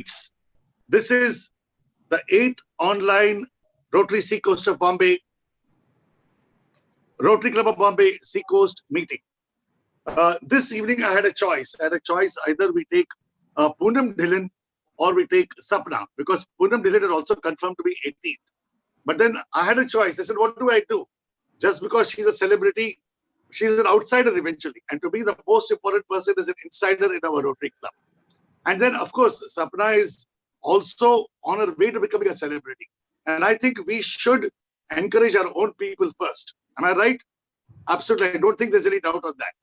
Points. This is the 8th online Rotary Sea Coast of Bombay, Rotary Club of Bombay Sea Coast meeting. This evening I had a choice. Either we take Poonam Dhillon or we take Sapna, because Poonam Dhillon had also confirmed to be 18th. But then I had a choice. I said, what do I do? Just because she's a celebrity, she's an outsider eventually. And to me, the most important person is an insider in our Rotary Club. And then, of course, Sapna is also on her way to becoming a celebrity. And I think we should encourage our own people first. Am I right? Absolutely. I don't think there's any doubt on that.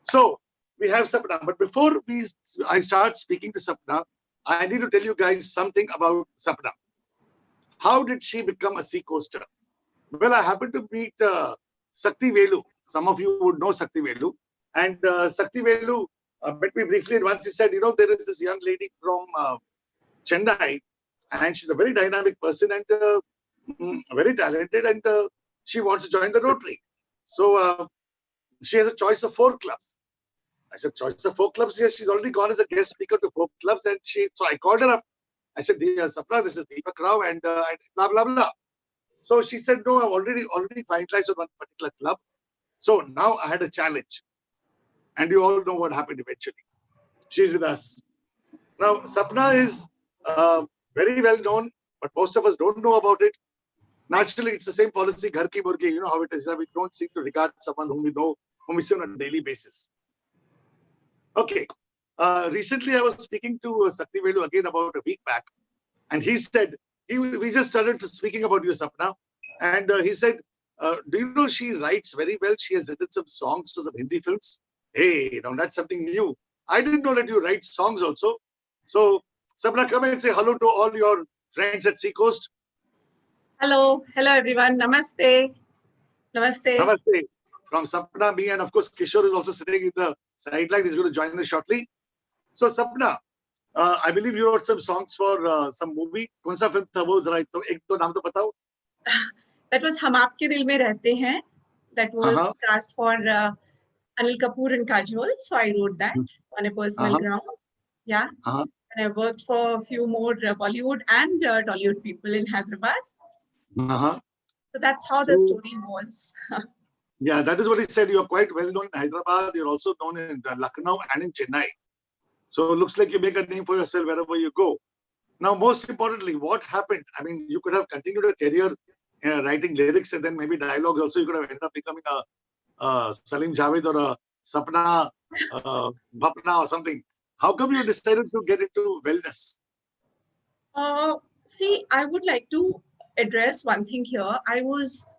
So we have Sapna. But before I start speaking to Sapna, I need to tell you guys something about Sapna. How did she become a sea coaster? Well, I happened to meet Sakti Velu. Some of you would know Sakti Velu. And Sakti Velu met me briefly. And once he said, there is this young lady from Chennai, and she's a very dynamic person and very talented, and she wants to join the Rotary. So she has a choice of 4 clubs. I said, choice of 4 clubs? Yes, she's already gone as a guest speaker to 4 clubs. And so I called her up. I said, Sapna, this is Deepak Rao and blah, blah, blah. So she said, no, I've already finalized on one particular club. So now I had a challenge. And you all know what happened eventually. She's with us. Now, Sapna is very well known, but most of us don't know about it. Naturally, it's the same policy, ghar ki murgi, you know how it is. We don't seem to regard someone whom we see on a daily basis. Okay. Recently, I was speaking to Sakti Velu again about a week back. And he said, we just started speaking about you, Sapna. And he said, do you know she writes very well? She has written some songs for some Hindi films. Hey, now that's something new. I didn't know that you write songs also. So, Sapna, come and say hello to all your friends at Sea Coast. Hello everyone. Namaste. Namaste. From Sapna, me, and of course, Kishore is also sitting in the sideline. He's going to join us shortly. So, Sapna, I believe you wrote some songs for some movie. कौन सा film था वो? जरा एक दो नाम तो बताओ. That was हम आपके दिल में रहते हैं. That was cast for Anil Kapoor and Kajol. So I wrote that on a personal ground. Yeah. And I worked for a few more Bollywood and Tollywood people in Hyderabad. So that's how the story was. Yeah, that is what he said. You're quite well known in Hyderabad. You're also known in Lucknow and in Chennai. So it looks like you make a name for yourself wherever you go. Now, most importantly, what happened? I mean, you could have continued a career writing lyrics and then maybe dialogues also. You could have ended up becoming a Salim Javed or a Sapna Bhapna or something. How come you decided to get into wellness? See, I would like to address one thing here.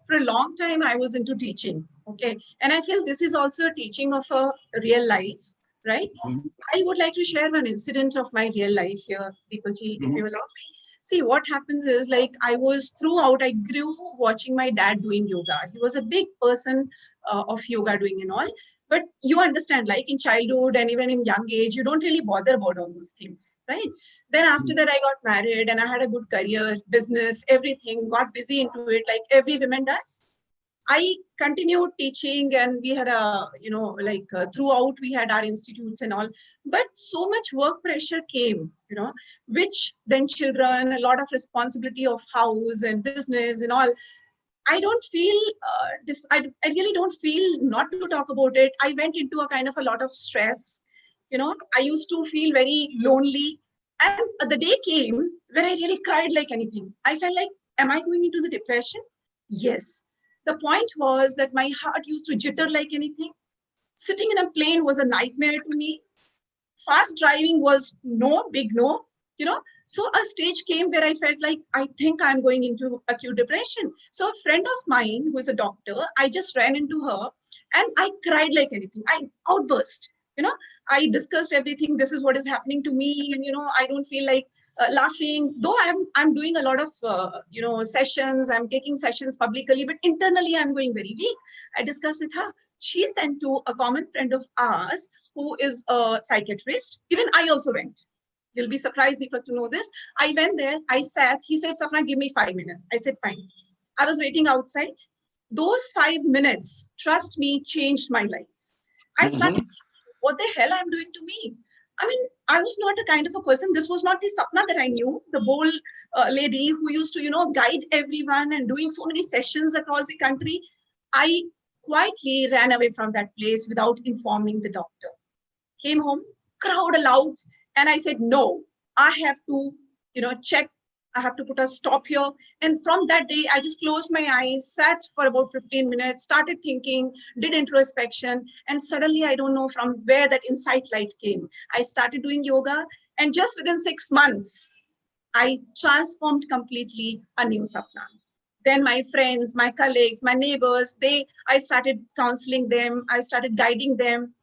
For a long time, I was into teaching. Okay. And I feel this is also a teaching of a real life, right? I would like to share one incident of my real life here, Deepakji, if you allow me. See, what happens is, like, I grew watching my dad doing yoga. He was a big person of yoga doing and all. But you understand, like in childhood and even in young age, you don't really bother about all those things, right? Then after that, I got married and I had a good career, business, everything, got busy into it like every woman does. I continued teaching and we had throughout we had our institutes and all, but so much work pressure came, which then children, a lot of responsibility of house and business and all. I don't feel, I really don't feel not to talk about it. I went into a kind of a lot of stress. I used to feel very lonely. And the day came where I really cried like anything. I felt like, am I going into the depression? Yes. The point was that my heart used to jitter like anything. Sitting in a plane was a nightmare to me. Fast driving was big no. So a stage came where I felt like, I think I'm going into acute depression. So a friend of mine who is a doctor, I just ran into her and I cried like anything. I outburst, I discussed everything. This is what is happening to me. And, I don't feel like laughing, though I'm doing a lot of, sessions. I'm taking sessions publicly, but internally I'm going very weak. I discussed with her. She sent to a common friend of ours who is a psychiatrist. Even I also went. You'll be surprised, Deepak, to know this. I went there, I sat, he said, Sapna, give me 5 minutes. I said, fine. I was waiting outside. Those 5 minutes, trust me, changed my life. I started, what the hell I'm doing to me? I mean, I was not a kind of a person. This was not the Sapna that I knew, the bold lady who used to, guide everyone and doing so many sessions across the country. I quietly ran away from that place without informing the doctor. Came home, crowd allowed, and I said, no, I have to, check. I have to put a stop here. And from that day, I just closed my eyes, sat for about 15 minutes, started thinking, did introspection, and suddenly I don't know from where that insight light came. I started doing yoga, and just within 6 months, I transformed completely a new Sapna. Then my friends, my colleagues, my neighbors, I started counseling them. I started guiding them,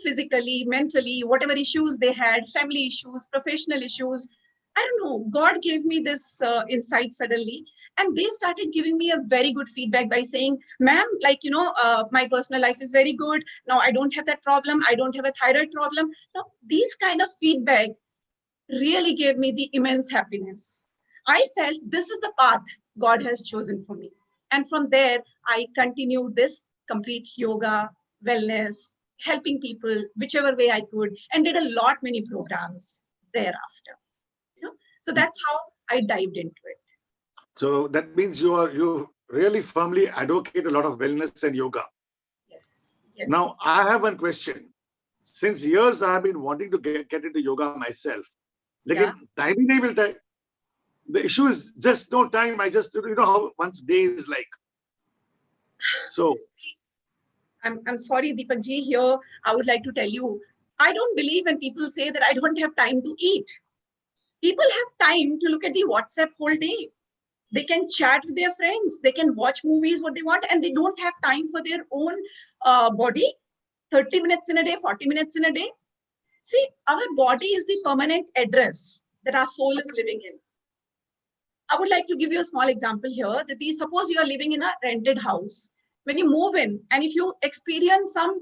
physically, mentally, whatever issues they had, family issues, professional issues. I don't know, God gave me this insight suddenly. And they started giving me a very good feedback by saying, ma'am, my personal life is very good. Now I don't have that problem. I don't have a thyroid problem. Now, these kind of feedback really gave me the immense happiness. I felt this is the path God has chosen for me. And from there, I continued this complete yoga, wellness, helping people whichever way I could, and did a lot many programs thereafter. So that's how I dived into it. So that means you really firmly advocate a lot of wellness and yoga. Yes. Yes. Now I have one question. Since years I have been wanting to get into yoga myself. Yeah. Time ही नहीं मिलता है. The issue is just no time. I just, how one's day is like. So I'm sorry, Deepak ji, here I would like to tell you, I don't believe when people say that I don't have time to eat. People have time to look at the WhatsApp whole day. They can chat with their friends. They can watch movies, what they want, and they don't have time for their own body. 30 minutes in a day, 40 minutes in a day. See, our body is the permanent address that our soul is living in. I would like to give you a small example here. That suppose you are living in a rented house. When you move in, and if you experience some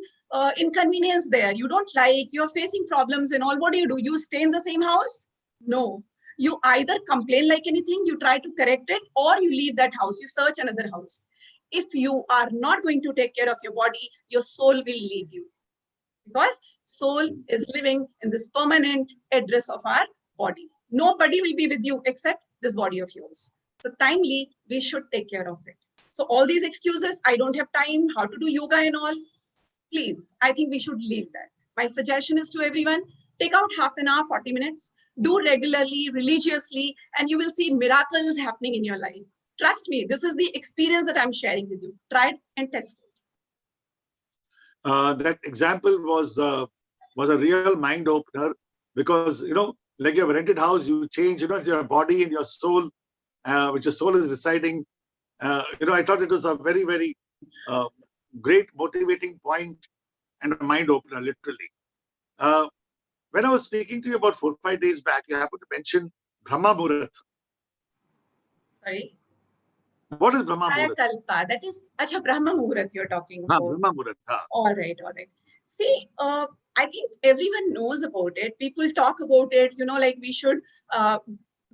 inconvenience there, you don't like, you're facing problems and all, what do? You stay in the same house? No. You either complain like anything, you try to correct it, or you leave that house, you search another house. If you are not going to take care of your body, your soul will leave you. Because soul is living in this permanent address of our body. Nobody will be with you except this body of yours. So timely, we should take care of it. So all these excuses, I don't have time, how to do yoga and all, please, I think we should leave that. My suggestion is to everyone, take out half an hour, 40 minutes, do regularly, religiously, and you will see miracles happening in your life. Trust me, this is the experience that I'm sharing with you. Try it and test it. That example was a real mind opener, because like you have a rented house, you change, it's your body and your soul, which your soul is residing. I thought it was a very, very great motivating point and a mind opener, literally. When I was speaking to you about 4-5 days back, you happened to mention Brahma Muhurat. Sorry? What is Brahma Muhurat? Kalpa. That is, Brahma Muhurat you're talking about. Brahma Muhurat. All right. See, I think everyone knows about it. People talk about it, like we should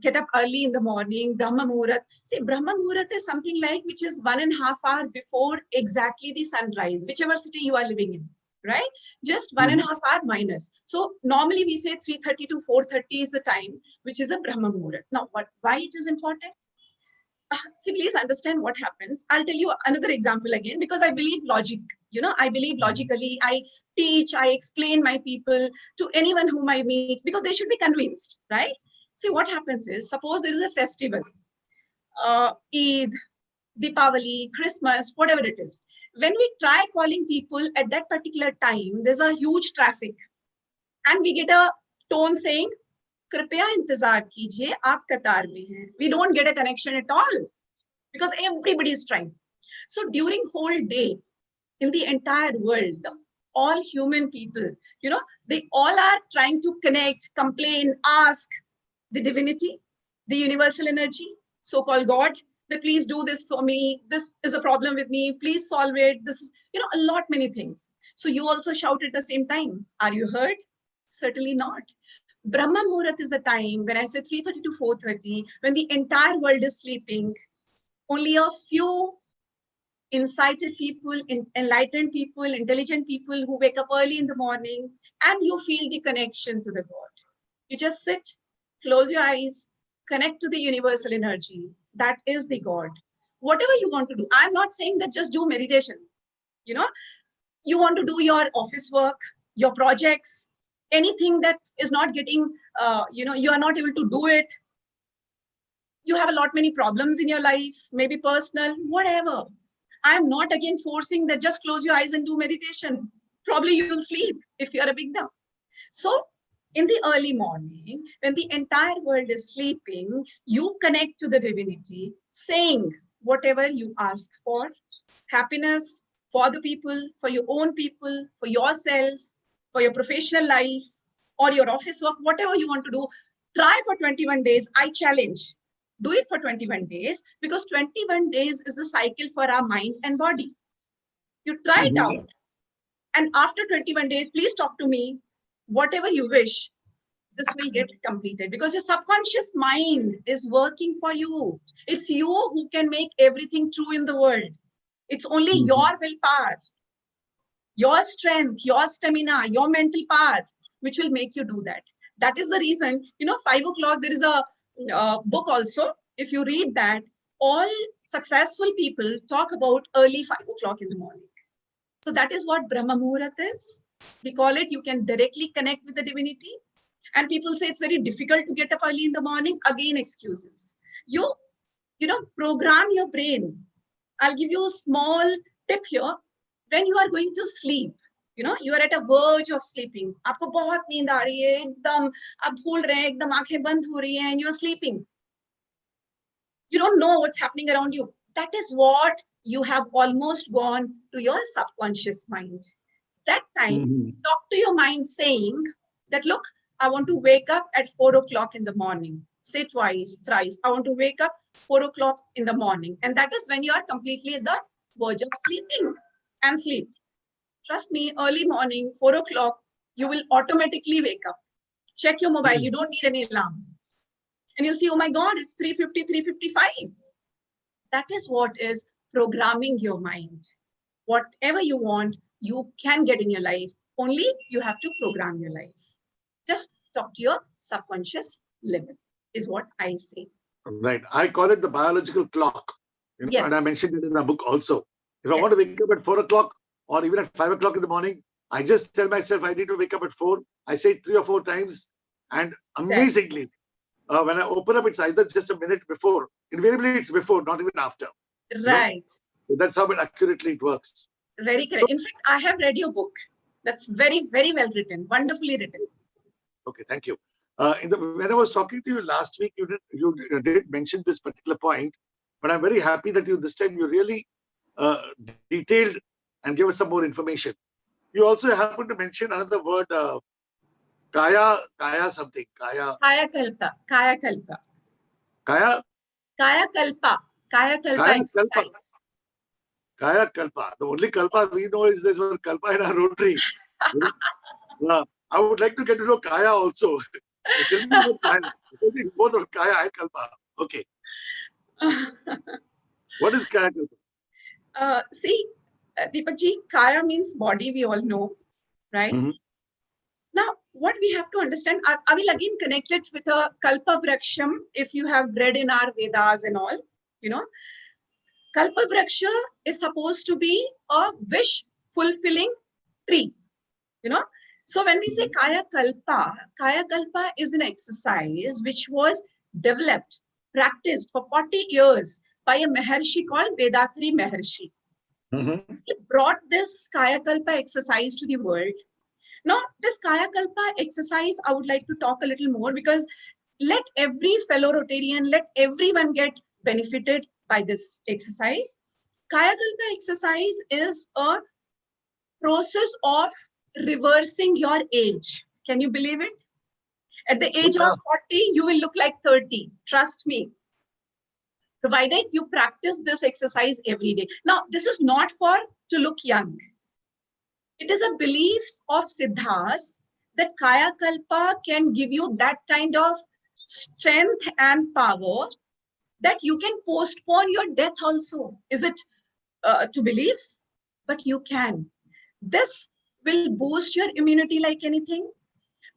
get up early in the morning, Brahma Muhurat. See, Brahma Muhurat is something like which is 1.5 hours before exactly the sunrise, whichever city you are living in. Right? Just 1.5 hours minus. So normally we say 3:30 to 4:30 is the time, which is a Brahma Muhurat. Now, why it is important? See, please understand what happens. I'll tell you another example again, because I believe logic. I believe logically. I teach, I explain my people to anyone whom I meet, because they should be convinced, right? See, what happens is, suppose there is a festival, Eid, Deepavali, Christmas, whatever it is. When we try calling people at that particular time, there's a huge traffic. And we get a tone saying, कृपया इंतजार कीजिए, आप कतार में हैं. We don't get a connection at all, because everybody is trying. So during whole day, in the entire world, all human people, they all are trying to connect, complain, ask the divinity, the universal energy, so-called God, that please do this for me. This is a problem with me. Please solve it. This is, a lot, many things. So you also shout at the same time. Are you heard? Certainly not. Brahma Muhurat is a time, when I say 3:30 to 4:30, when the entire world is sleeping, only a few incited people, enlightened people, intelligent people who wake up early in the morning, and you feel the connection to the God. You just sit, close your eyes, connect to the universal energy. That is the God. Whatever you want to do. I'm not saying that just do meditation. You know, you want to do your office work, your projects, anything that is not getting, you are not able to do it. You have a lot many problems in your life, maybe personal, whatever. I'm not again forcing that just close your eyes and do meditation. Probably you'll sleep if you're a beginner. So in the early morning, when the entire world is sleeping, you connect to the divinity, saying whatever you ask for, happiness for the people, for your own people, for yourself, for your professional life, or your office work, whatever you want to do. Try for 21 days. I challenge. Do it for 21 days, because 21 days is the cycle for our mind and body. You try it out. And after 21 days, please talk to me. Whatever you wish, this will get completed, because your subconscious mind is working for you. It's you who can make everything true in the world. It's only your willpower, your strength, your stamina, your mental power, which will make you do that. That is the reason, 5 o'clock, there is a book also. If you read that, all successful people talk about early 5 o'clock in the morning. So that is what Brahma Muhurat is. We call it, you can directly connect with the divinity. And people say it's very difficult to get up early in the morning. Again, excuses. You program your brain. I'll give you a small tip here. When you are going to sleep, you are at a verge of sleeping. आपको बहुत नींद आ रही है, एकदम आप भूल रहे हैं, एकदम आंखें बंद हो रही हैं, and you are sleeping. You don't know what's happening around you. That is what you have almost gone to your subconscious mind. That time, talk to your mind saying that, look, I want to wake up at 4 o'clock in the morning. Say twice, thrice. I want to wake up 4 o'clock in the morning. And that is when you are completely at the verge of sleeping and sleep. Trust me, early morning, 4 o'clock, you will automatically wake up. Check your mobile. You don't need any alarm. And you'll see, oh my God, it's 3:50, 3:55. That is what is programming your mind. Whatever you want, you can get in your life. Only you have to program your life. Just talk to your subconscious level, is what I say. Right. I call it the biological clock. Yes. And I mentioned it in a book also. If I want to wake up at 4 o'clock or even at 5 o'clock in the morning, I just tell myself I need to wake up at 4. I say it 3 or 4 times. And amazingly, when I open up, it's either just a minute before. Invariably, it's before, not even after. Right. So that's how accurately it works. Very correct. In fact, I have read your book. That's very, very well written. Wonderfully written. Okay, thank you. When I was talking to you last week, you did mention this particular point, but I'm very happy that this time you really detailed and gave us some more information. You also happened to mention another word, kaya something. Kaya kalpa. Kaya kalpa. Kaya? Kaya kalpa. Kaya kalpa exercise. Kaya kalpa. The only kalpa we know is this word kalpa in our Rotary. I would like to get to know kaya also. Tell me about kaya. Both of kaya and kalpa. Okay. What is kaya kalpa? See, Deepak ji, kaya means body, we all know, right? Now, what we have to understand, I will again connect it with a kalpa vraksham, if you have read in our Vedas and all, Kalpa vraksha is supposed to be a wish-fulfilling tree, So when we say Kaya Kalpa is an exercise which was developed, practiced for 40 years by a Maharshi called Vedatri Maharshi. He brought this Kaya Kalpa exercise to the world. Now, this Kaya Kalpa exercise, I would like to talk a little more, because let every fellow Rotarian, let everyone get benefited by this exercise. Kaya Kalpa exercise is a process of reversing your age. Can you believe it? At the age of 40, you will look like 30. Trust me. Provided you practice this exercise every day. Now, this is not to look young. It is a belief of Siddhas that Kaya Kalpa can give you that kind of strength and power that you can postpone your death also. Is it to believe? But you can. This will boost your immunity like anything.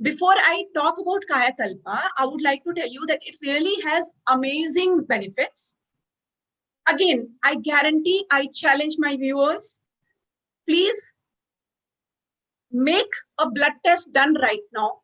Before I talk about Kaya Kalpa, I would like to tell you that it really has amazing benefits. Again, I guarantee, I challenge my viewers, please make a blood test done right now.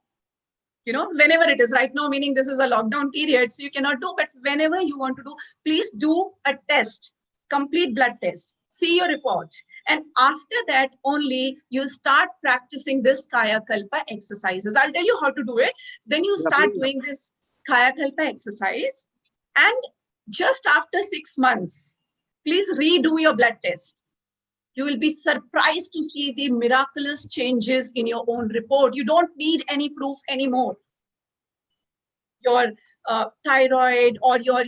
Whenever it is right now, meaning this is a lockdown period, so you cannot do, but whenever you want to do, please do a test, complete blood test, see your report. And after that, only you start practicing this Kaya Kalpa exercises. I'll tell you how to do it. Then you start doing this Kaya Kalpa exercise. And just after 6 months, please redo your blood test. You will be surprised to see the miraculous changes in your own report. You don't need any proof anymore. Your thyroid or your,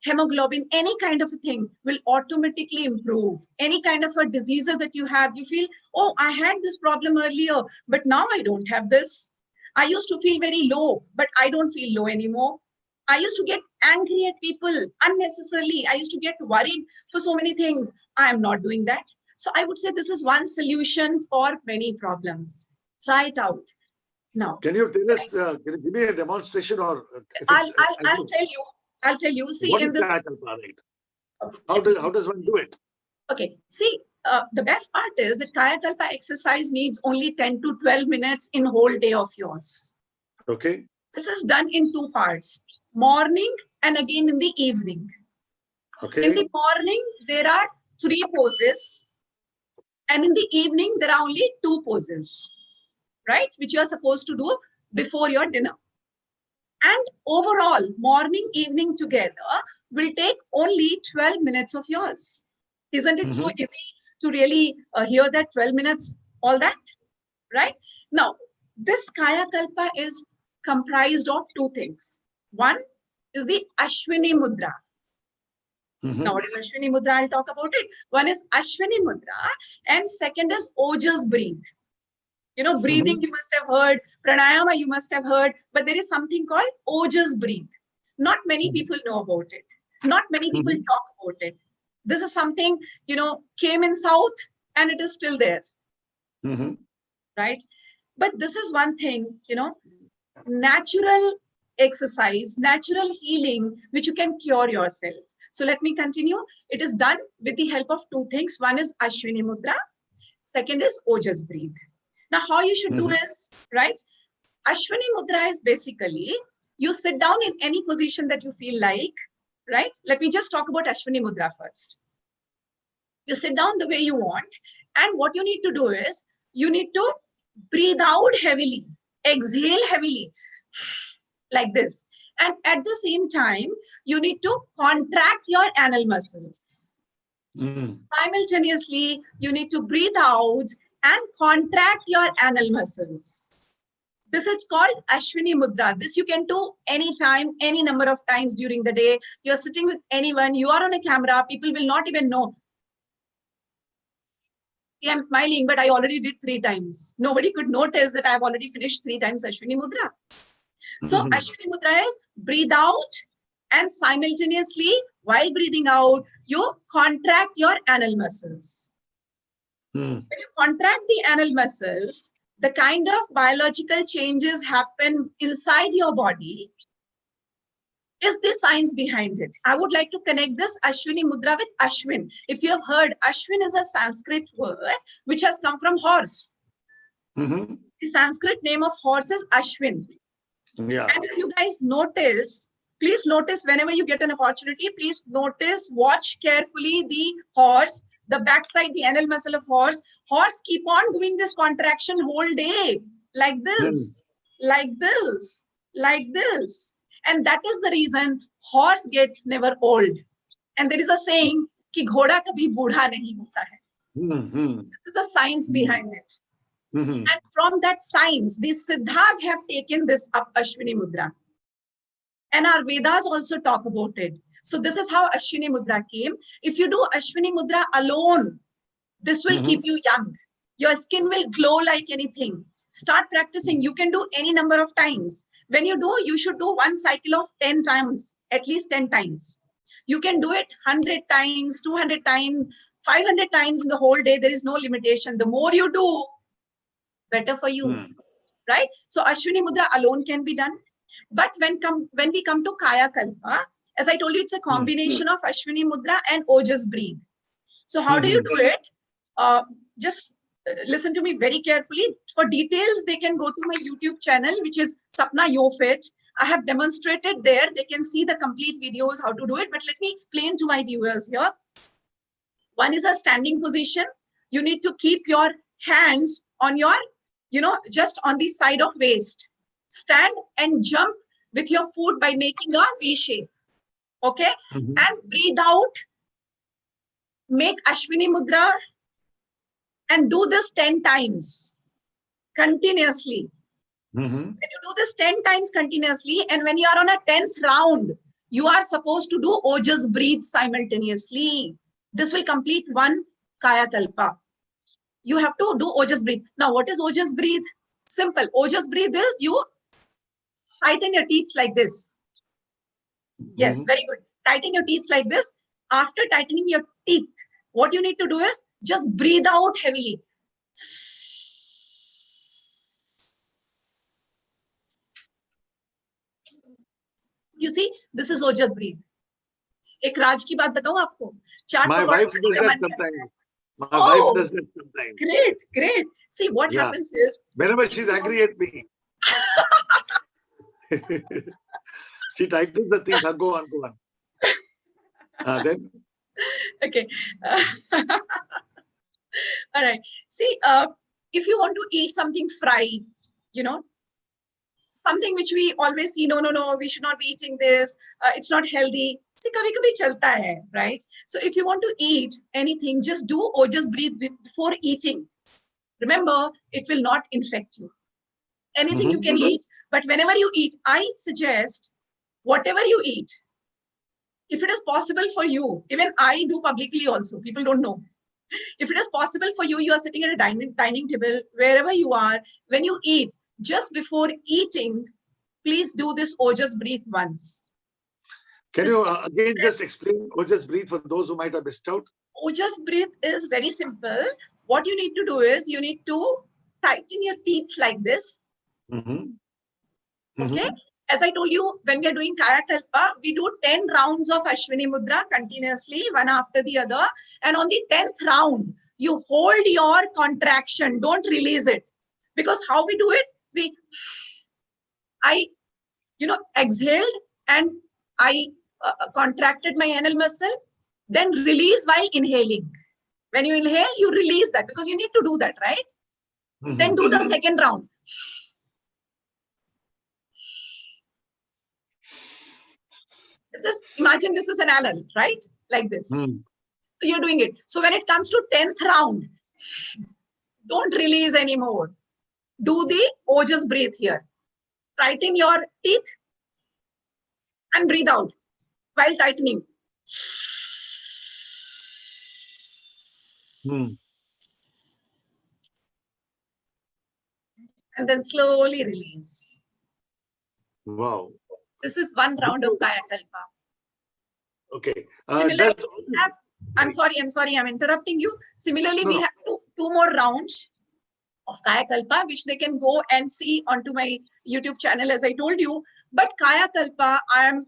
hemoglobin, any kind of a thing will automatically improve. Any kind of a disease that you have, you feel, oh, I had this problem earlier, but now I don't have this. I used to feel very low, but I don't feel low anymore. I used to get angry at people unnecessarily. I used to get worried for so many things. I am not doing that. So I would say this is one solution for many problems. Try it out. Now, can you tell us, can you give me a demonstration, or I'll tell you. I'll tell you. See, what in is this. Kaya Kalpa, right? How does one do it? Okay. See, the best part is that Kaya Kalpa exercise needs only 10 to 12 minutes in whole day of yours. Okay. This is done in 2 parts, morning and again in the evening. Okay. In the morning, there are 3 poses. And in the evening, there are only 2 poses, right? Which you are supposed to do before your dinner. And overall, morning, evening together will take only 12 minutes of yours. Isn't it so easy to really hear that 12 minutes, all that, right? Now, this Kaya Kalpa is comprised of 2 things. One is the Ashwini Mudra. Now, what is Ashwini Mudra? I'll talk about it. One is Ashwini Mudra, and second is Ojas breathe. Breathing you must have heard, pranayama you must have heard, but there is something called Ojas breathe. Not many people know about it. Not many people talk about it. This is something, came in South and it is still there. Right? But this is one thing, natural exercise, natural healing, which you can cure yourself. So let me continue. It is done with the help of 2 things. One is Ashwini Mudra. Second is Ojas breathe. Now, how you should do is, right? Ashwini Mudra is basically, you sit down in any position that you feel like, right? Let me just talk about Ashwini Mudra first. You sit down the way you want. And what you need to do is, you need to breathe out heavily, exhale heavily, like this. And at the same time, you need to contract your anal muscles. Simultaneously, you need to breathe out and contract your anal muscles. This is called Ashwini Mudra. This you can do anytime, any number of times during the day. You're sitting with anyone, you are on a camera, people will not even know. See, I'm smiling, but I already did 3 times. Nobody could notice that I've already finished 3 times Ashwini Mudra. So Ashwini Mudra is breathe out, and simultaneously, while breathing out, you contract your anal muscles. When you contract the anal muscles, the kind of biological changes happen inside your body is the science behind it. I would like to connect this Ashwini Mudra with Ashwin. If you have heard, Ashwin is a Sanskrit word which has come from horse. The Sanskrit name of horse is Ashwin. Yeah. And if you guys notice, please notice whenever you get an opportunity, please notice, watch carefully the horse, the backside, the anal muscle of horse. Horse keep on doing this contraction whole day, like this, like this, like this. And that is the reason horse gets never old. And there is a saying, ki ghoda kabhi budha nahi hota hai. This is the science behind it. And from that science, these Siddhas have taken this up, Ashwini Mudra. And our Vedas also talk about it. So this is how Ashwini Mudra came. If you do Ashwini Mudra alone, this will keep you young. Your skin will glow like anything. Start practicing. You can do any number of times. When you do, you should do one cycle of 10 times, at least 10 times. You can do it 100 times, 200 times, 500 times in the whole day. There is no limitation. The more you do, better for you. right? So Ashwini Mudra alone can be done. But when we come to Kaya Kalpa, as I told you, it's a combination of Ashwini Mudra and Ojas breathe. So how do you do it? Just listen to me very carefully. For details, they can go to my YouTube channel, which is Sapna YoFit. I have demonstrated there. They can see the complete videos, how to do it. But let me explain to my viewers here. One is a standing position. You need to keep your hands on your, just on the side of waist. Stand and jump with your foot by making a V shape. Okay? And breathe out. Make Ashwini Mudra and do this 10 times continuously. When you do this 10 times continuously, and when you are on a 10th round, you are supposed to do Ojas breathe simultaneously. This will complete one Kaya Kalpa. You have to do Ojas breathe. Now, what is Ojas breathe? Simple. Ojas breathe is you tighten your teeth like this. Yes, very good. Tighten your teeth like this. After tightening your teeth, what you need to do is just breathe out heavily. You see, this is Ojas breathe. एक राज की बात बताऊं आपको. My wife does that sometimes. My wife does that sometimes. Great, great. See, what happens is whenever she's angry at me, she tightens the things. Go on. Then. Okay. All right. See, if you want to eat something fried, something which we always see, no, we should not be eating this. It's not healthy. See, kabhi chalta hai, right? So if you want to eat anything, just do Ojas breathe before eating. Remember, it will not infect you. Anything you can eat, but whenever you eat, I suggest whatever you eat, if it is possible for you, even I do publicly also, people don't know. If it is possible for you, you are sitting at a dining table, wherever you are, when you eat, just before eating, please do this Ojas breathe once. Can you again just explain Ojas breathe for those who might have missed out? Ojas breathe is very simple. What you need to do is you need to tighten your teeth like this. Okay? As I told you, when we are doing Kaya Kalpa, we do 10 rounds of Ashwini Mudra continuously, one after the other. And on the 10th round, you hold your contraction. Don't release it. Because how we do it? I exhaled and I contracted my anal muscle, then release while inhaling. When you inhale, you release that because you need to do that, right? Then do the second round. Imagine this is an anal, right? Like this. So you're doing it. So when it comes to 10th round, don't release anymore. Do the Ojas breathe here. Tighten your teeth and breathe out while tightening. And then slowly release. Wow. This is one round of Kaya Kalpa. Okay. I'm sorry, I'm interrupting you. Similarly, we have two more rounds of Kaya Kalpa, which they can go and see onto my YouTube channel, as I told you. But Kaya Kalpa, I am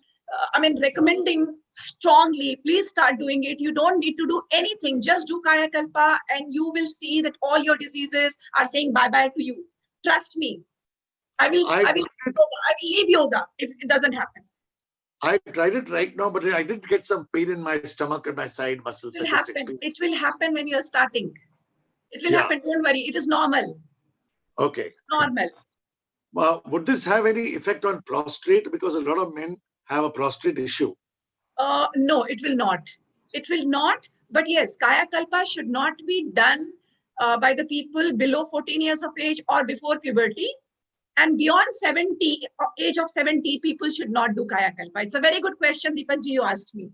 recommending strongly. Please start doing it. You don't need to do anything. Just do Kaya Kalpa and you will see that all your diseases are saying bye-bye to you. Trust me. I will leave yoga if it doesn't happen. I tried it right now, but I did get some pain in my stomach and my side muscles. It will happen when you are starting. It will happen. Don't worry. It is normal. Okay. Normal. Would this have any effect on prostrate? Because a lot of men have a prostrate issue. No, it will not. It will not. But yes, Kaya Kalpa should not be done by the people below 14 years of age or before puberty. And beyond 70, age of 70, people should not do Kaya Kalpa. It's a very good question, Deepak ji, you asked me.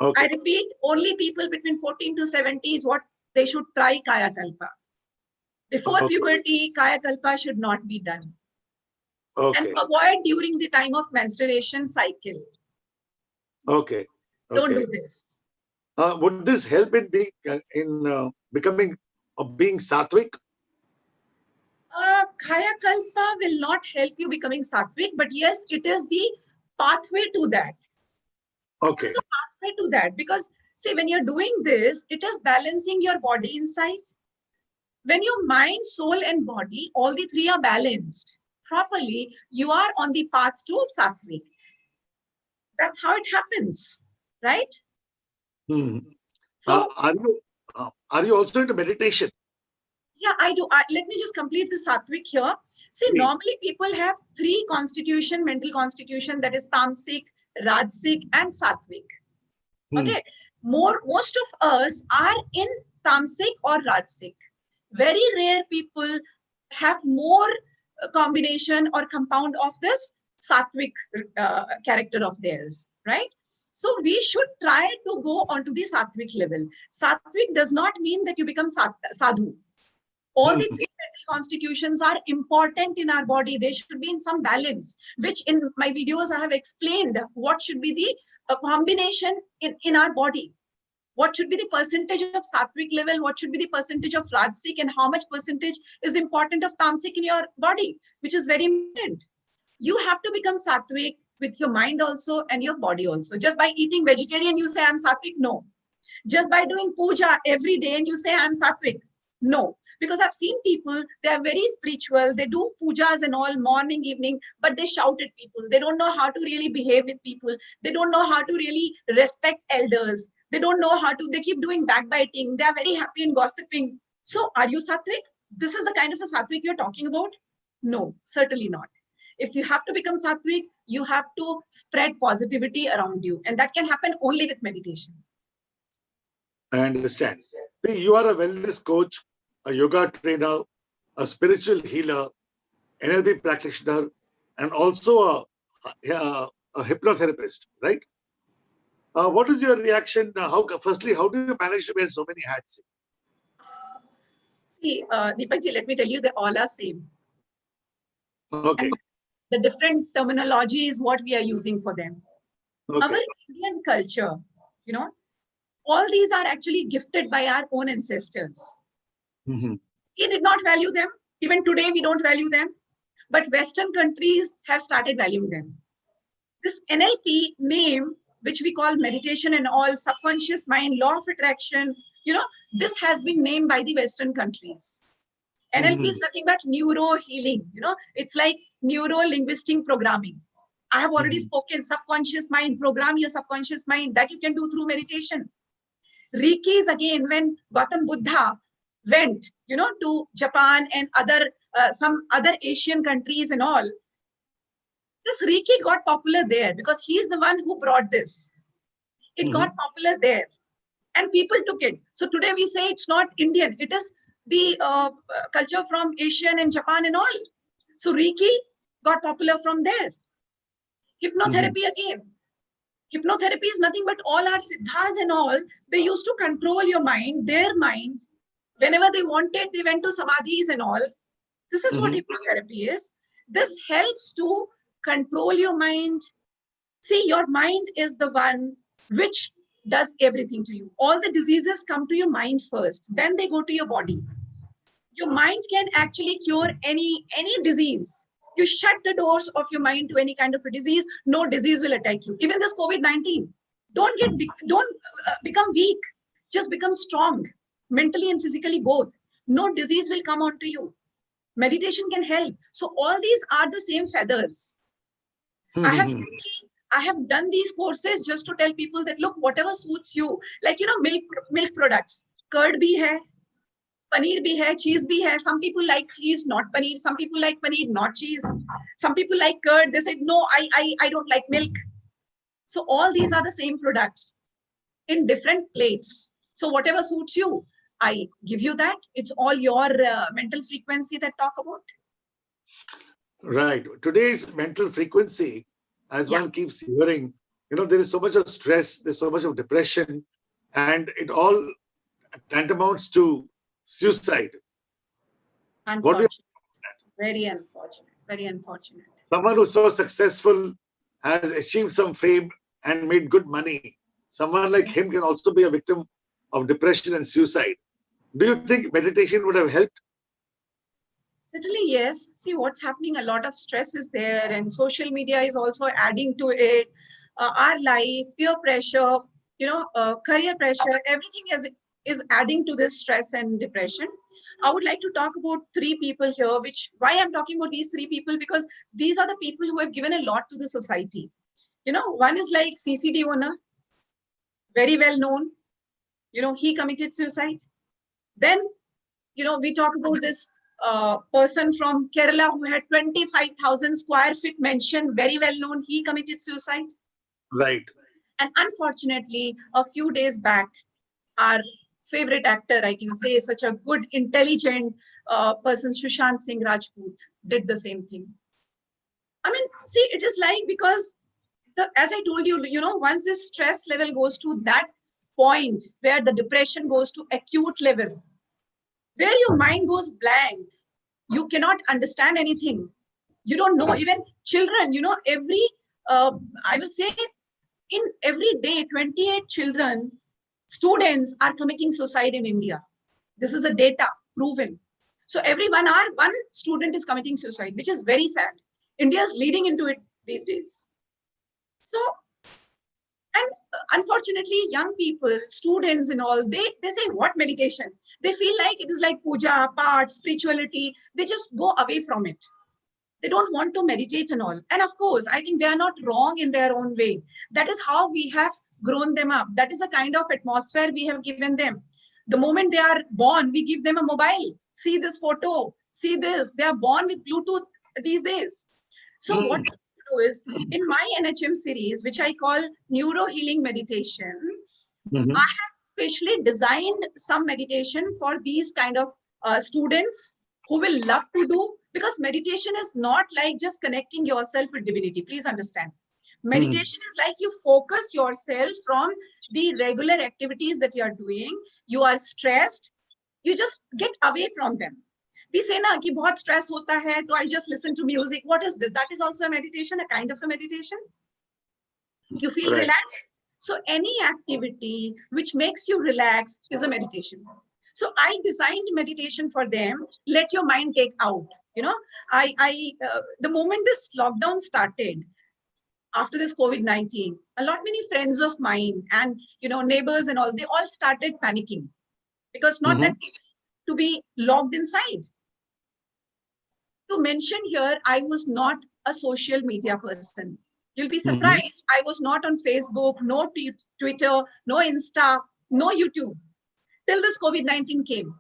Okay. I repeat, only people between 14 to 70 is what they should try Kaya Kalpa. Before puberty, Kaya Kalpa should not be done. And avoid during the time of menstruation cycle. Okay. Don't do this. Would this help in becoming sattvic? Kaya Kalpa will not help you becoming sattvic, but yes, it is the pathway to that. Okay. It is a pathway to that because, see, when you're doing this, it is balancing your body inside. When your mind, soul, and body, all the three are balanced properly, you are on the path to sattvic. That's how it happens, right? Hmm. So, Are you also into meditation? yeah, I do. Let me just complete the sattvic here. See, Please. normally people have three constitution, mental constitution, that is tamasic, rajasic, and sattvic. Okay. Most of us are in tamasic or rajasic. Very rare people have more combination or compound of this sattvic character of theirs, right? So we should try to go onto the sattvic level. Sattvic does not mean that you become sadhu. All the three mental constitutions are important in our body. They should be in some balance, which in my videos I have explained what should be the combination in our body. What should be the percentage of sattvic level? What should be the percentage of rajasic? And how much percentage is important of tamasic in your body, which is very important. You have to become sattvic with your mind also and your body also. Just by eating vegetarian, you say I'm sattvic? No. Just by doing puja every day and you say I'm sattvic? No. Because I've seen people, they are very spiritual, they do pujas and all morning, evening, but they shout at people. They don't know how to really behave with people. They don't know how to really respect elders. They don't know how to, they keep doing backbiting. They are very happy and gossiping. So are you sattvic? This is the kind of a sattvic you're talking about? No, certainly not. If you have to become sattvic, you have to spread positivity around you. And that can happen only with meditation. I understand. You are a wellness coach, a yoga trainer, a spiritual healer, NLP practitioner, and also a hypnotherapist, right? What is your reaction? Firstly, how do you manage to wear so many hats? See, Deepakji, let me tell you, they all are same. Okay. And the different terminology is what we are using for them. Okay. Our Indian culture, you know, all these are actually gifted by our own ancestors. Mm-hmm. We did not value them. Even today, we don't value them. But Western countries have started valuing them. This NLP name, which we call meditation and all, subconscious mind, law of attraction, you know, this has been named by the Western countries. NLP is nothing but neuro healing. You know, it's like neuro linguistic programming. I have already spoken subconscious mind, program your subconscious mind, that you can do through meditation. Reiki is again when Gautam Buddha went, you know, to Japan and other some other Asian countries and all. This Reiki got popular there because he's the one who brought this. It got popular there, and people took it. So today we say it's not Indian; it is the culture from Asian and Japan and all. So Reiki got popular from there. Hypnotherapy again. Hypnotherapy is nothing but all our siddhas and all. They used to control your mind, their mind. Whenever they wanted, they went to samadhis and all. This is what hypnotherapy is. This helps to control your mind. See, your mind is the one which does everything to you. All the diseases come to your mind first, then they go to your body. Your mind can actually cure any disease. You shut the doors of your mind to any kind of a disease, no disease will attack you. Even this COVID-19, don't become weak, just become strong, mentally and physically both. No disease will come onto you. Meditation can help. So all these are the same feathers. I have done these courses just to tell people that, look, whatever suits you, like, you know, milk products, curd bhi hai, paneer bhi hai, cheese bhi hai. Some people like cheese, not paneer. Some people like paneer, not cheese. Some people like curd. They said, no, I don't like milk. So all these are the same products in different plates. So whatever suits you, I give you that. It's all your mental frequency that talk about. Right. Today's mental frequency, as one keeps hearing, you know, there is so much of stress, there's so much of depression, and it all tantamounts to suicide. Unfortunate. Very unfortunate. Very unfortunate. Someone who's so successful has achieved some fame and made good money. Someone like him can also be a victim of depression and suicide. Do you think meditation would have helped? Certainly, yes. See what's happening. A lot of stress is there, and social media is also adding to it. Our life, peer pressure, career pressure, everything is adding to this stress and depression. I would like to talk about three people here. Which why I'm talking about these three people, because these are the people who have given a lot to the society. One is like CCD owner, very well known. He committed suicide. Then we talk about this person from Kerala who had 25,000 square feet mansion, very well known. He committed suicide. Right. And unfortunately, a few days back, our favorite actor, I can say, such a good, intelligent person, Sushant Singh Rajput, did the same thing. I mean, see, it is like, because as I told you, once this stress level goes to that point where the depression goes to acute level, where your mind goes blank, you cannot understand anything. You don't know. Even children, every, I will say, in every day, 28 children, students are committing suicide in India. This is a data proven. So every 1 hour, one student is committing suicide, which is very sad. India is leading into it these days. So, and unfortunately, young people, students and all, they say, what meditation? They feel like it is like puja, part, spirituality. They just go away from it. They don't want to meditate and all. And of course, I think they are not wrong in their own way. That is how we have grown them up. That is the kind of atmosphere we have given them. The moment they are born, we give them a mobile. See this photo, see this. They are born with Bluetooth these days. So what I do is, in my NHM series, which I call Neuro Healing Meditation, I have specially designed some meditation for these kind of students who will love to do, because meditation is not like just connecting yourself with divinity. Please understand. Meditation is like you focus yourself from the regular activities that you are doing. You are stressed. You just get away from them. We say na ki bahut stress hota hai, so I just listen to music. What is this? That is also a meditation, a kind of a meditation. You feel relaxed. So any activity which makes you relax is a meditation. So I designed meditation for them. Let your mind take out. The moment this lockdown started, after this COVID-19, a lot many friends of mine and neighbors and all, they all started panicking, because not that easy to be locked inside. To mention here, I was not a social media person. You'll be surprised. I was not on Facebook, no Twitter, no Insta, no YouTube till this COVID-19 came.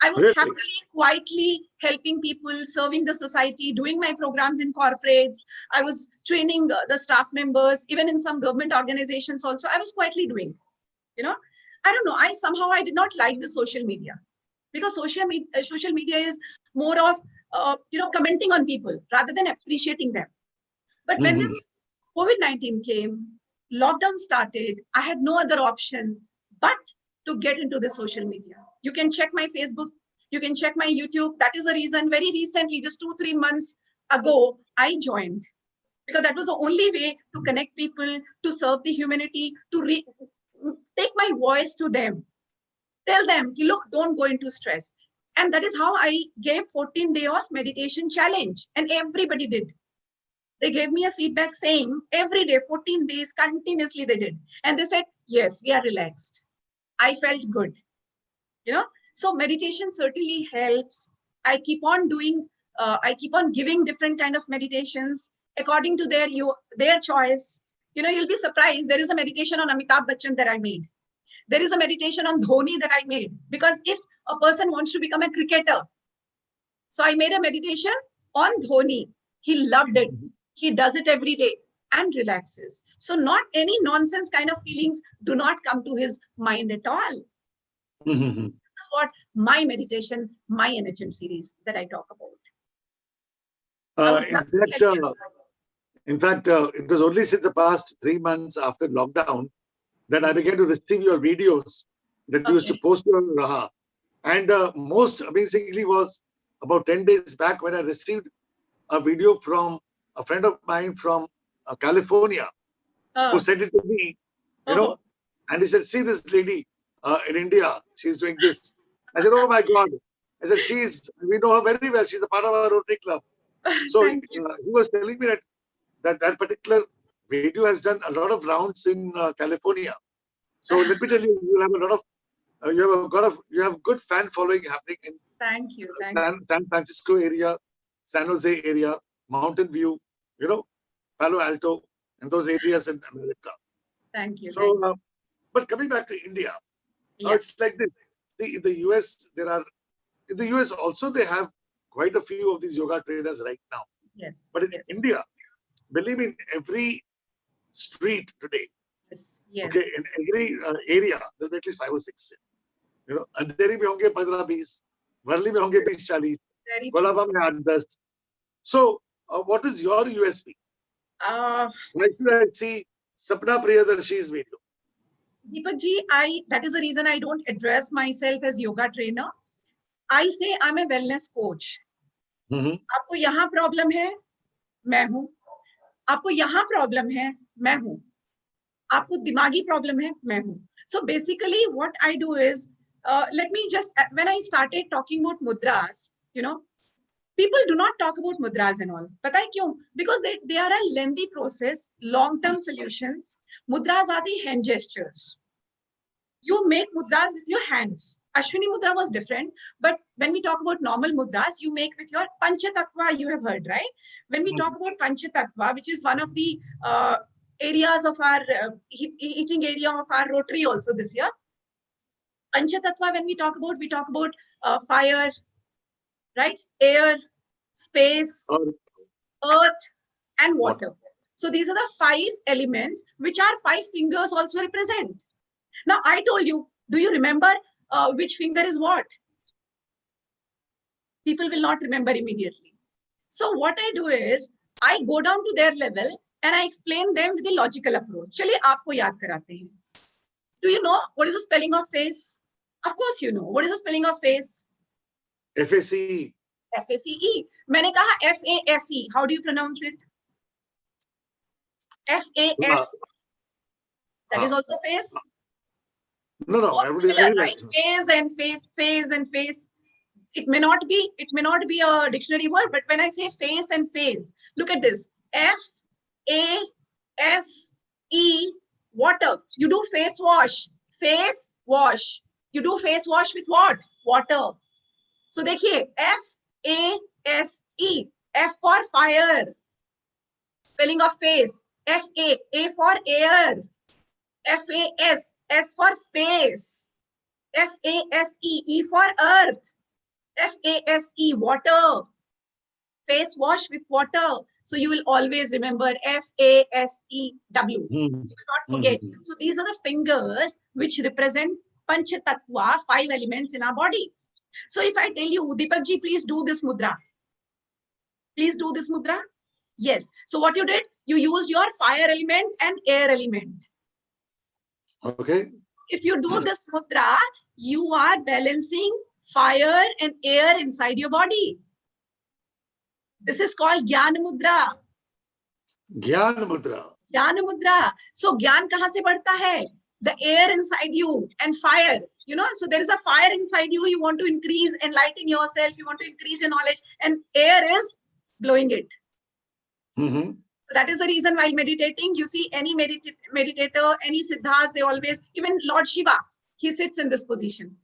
I was happily, quietly helping people, serving the society, doing my programs in corporates. I was training the staff members, even in some government organizations also. I was quietly doing, I don't know. I did not like the social media, because social media is more of, commenting on people rather than appreciating them. But when this COVID-19 came, lockdown started, I had no other option but to get into the social media. You can check my Facebook, you can check my YouTube. That is the reason very recently, just 2-3 months ago, I joined, because that was the only way to connect people, to serve the humanity, to take my voice to them. Tell them, look, don't go into stress. And that is how I gave 14-day of meditation challenge. And everybody did. They gave me a feedback saying every day, 14 days, continuously they did. And they said, yes, we are relaxed. I felt good. So meditation certainly helps. I keep on giving different kind of meditations according to their choice. You'll be surprised. There is a meditation on Amitabh Bachchan that I made. There is a meditation on Dhoni that I made, because if a person wants to become a cricketer, so I made a meditation on Dhoni. He loved it. He does it every day and relaxes. So not any nonsense kind of feelings do not come to his mind at all. This is what my meditation, my NHM series that I talk about. In fact, it was only since the past 3 months after lockdown that I began to receive your videos that you used to post on Raha. And most amazingly was about 10 days back when I received a video from a friend of mine from California who sent it to me, and he said, see this lady in India, she's doing this. I said, oh my God, I said, we know her very well. She's a part of our Rotary Club. So Thank you. he was telling me that particular video has done a lot of rounds in California. So let me tell you, you have a lot of you have good fan following happening in Thank you. Thank San Francisco area, San Jose area, Mountain View, Palo Alto, and those areas in America. Thank you. So, but coming back to India, now it's like this. See, in the US, in the US also they have quite a few of these yoga trainers right now. Yes. But in India, believe me, in every street today, Yes. okay, in every area, there'll be at least 5 or 6. Andheri mein honge 15-20, Varli mein honge 20-40, Kolaba mein 8-10. So, what is your USP? Why should I see Sapna Priyadarshi's video? Deepak ji, that is the reason I don't address myself as yoga trainer. I say I'm a wellness coach. आपको यहाँ problem है, मैं हूँ. आपको यहाँ problem है, मैं हूँ. आपको दिमागी प्रॉब्लम है, मैं हूँ. So basically, what I do is, let me just, when I started talking about mudras, people do not talk about mudras and all. Pata hai kyun? Because they are a lengthy process, long-term solutions. Mudras are the hand gestures. You make mudras with your hands. Ashwini mudra was different, but when we talk about normal mudras, you make with your panchatattva, you have heard, right? When we talk about panchatattva, which is one of the areas of our eating area of our Rotary also this year. Panchatattva, when we talk about fire, right? Air, space, earth, and water. So these are the 5 elements which our 5 fingers also represent. Now, I told you, do you remember which finger is what? People will not remember immediately. So what I do is, I go down to their level and I explain them with a logical approach. Chaliye, aapko yaad karate hain. Do you know what is the spelling of face? Of course you know. What is the spelling of face? FACE. FACE. मैंने कहा FASE. How do you pronounce it? FAS. That is also face. No. Right? Phase and face, phase and face. It may not be a dictionary word, but when I say face and phase, look at this. FASE, water. You do face wash. Face wash. You do face wash with what? Water. So देखिए, FASE. F for fire. Spelling of face. FA. A for air. FAS. S for space. FASE. E for earth. FASE. Water. Face wash with water. So you will always remember FASEW. You will not forget. So these are the fingers which represent Panchatattva, 5 elements in our body. So if I tell you, Deepak ji, please do this mudra. Please do this mudra. Yes. So what you did, you used your fire element and air element. Okay. If you do this mudra, you are balancing fire and air inside your body. This is called Gyan Mudra. Gyan Mudra. Gyan Mudra. So Gyan kahan se badhta hai? The air inside you and fire. So there is a fire inside you. You want to increase, enlighten yourself. You want to increase your knowledge, and air is blowing it. So that is the reason while meditating, you see any meditator, any siddhas, they always, even Lord Shiva, he sits in this position.